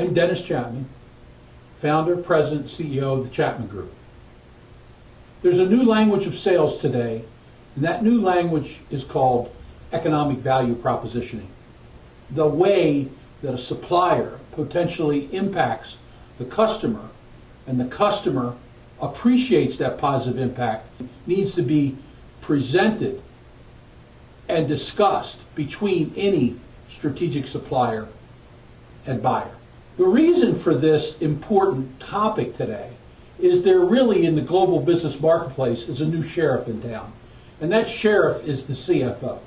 am Dennis Chapman, founder, president, CEO of the Chapman Group. There's a new language of sales today, and that new language is called economic value propositioning. The way that a supplier potentially impacts the customer, and the customer appreciates that positive impact, needs to be presented and discussed between any strategic supplier and buyer. The reason for this important topic today is there really in the global business marketplace is a new sheriff in town, and that sheriff is the CFO.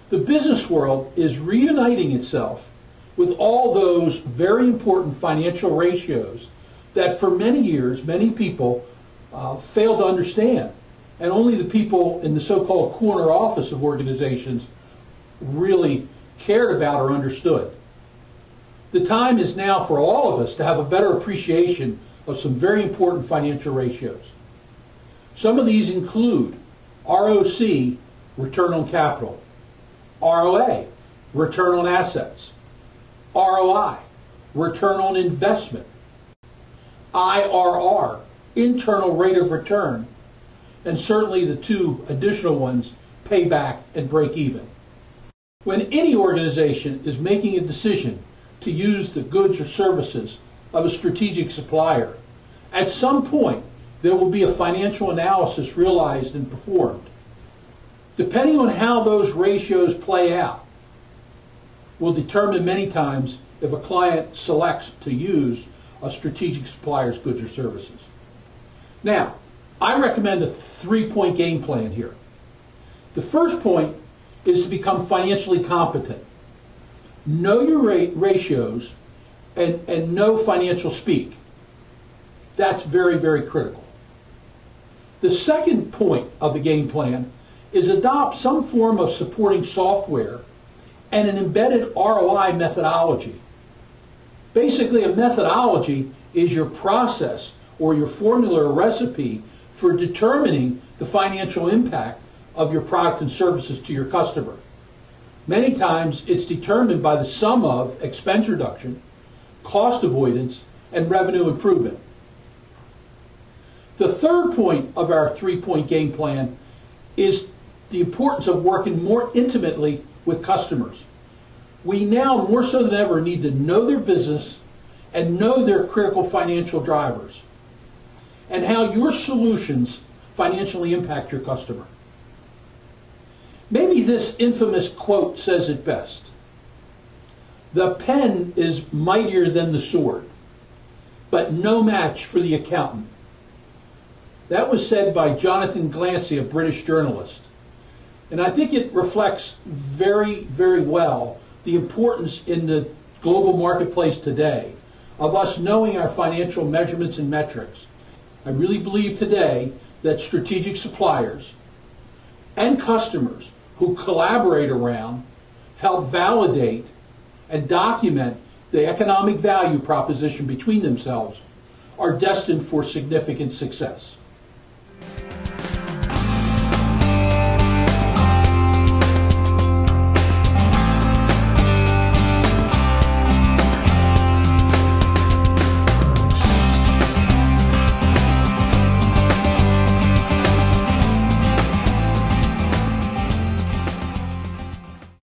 The business world is reuniting itself with all those very important financial ratios that for many years, many people failed to understand, and only the people in the so-called corner office of organizations really cared about or understood. The time is now for all of us to have a better appreciation of some very important financial ratios. Some of these include ROC, return on capital, ROA, return on assets, ROI, return on investment, IRR, internal rate of return, and certainly the two additional ones, payback and break even. When any organization is making a decision to use the goods or services of a strategic supplier, at some point there will be a financial analysis realized and performed. Depending on how those ratios play out will determine many times if a client selects to use a strategic supplier's goods or services. Now, I recommend a 3-point game plan here. The first point is to become financially competent. Know your ratios and know financial speak. That's very, very critical. The second point of the game plan is adopt some form of supporting software and an embedded ROI methodology. Basically, a methodology is your process or your formula or recipe for determining the financial impact of your product and services to your customer. Many times it's determined by the sum of expense reduction, cost avoidance, and revenue improvement. The third point of our 3-point game plan is the importance of working more intimately with customers. We now more so than ever need to know their business and know their critical financial drivers and how your solutions financially impact your customer. Maybe this infamous quote says it best. The pen is mightier than the sword, but no match for the accountant. That was said by Jonathan Glancy, a British journalist. And I think it reflects very, very well the importance in the global marketplace today of us knowing our financial measurements and metrics. I really believe today that strategic suppliers and customers who collaborate around, help validate, and document the economic value proposition between themselves are destined for significant success.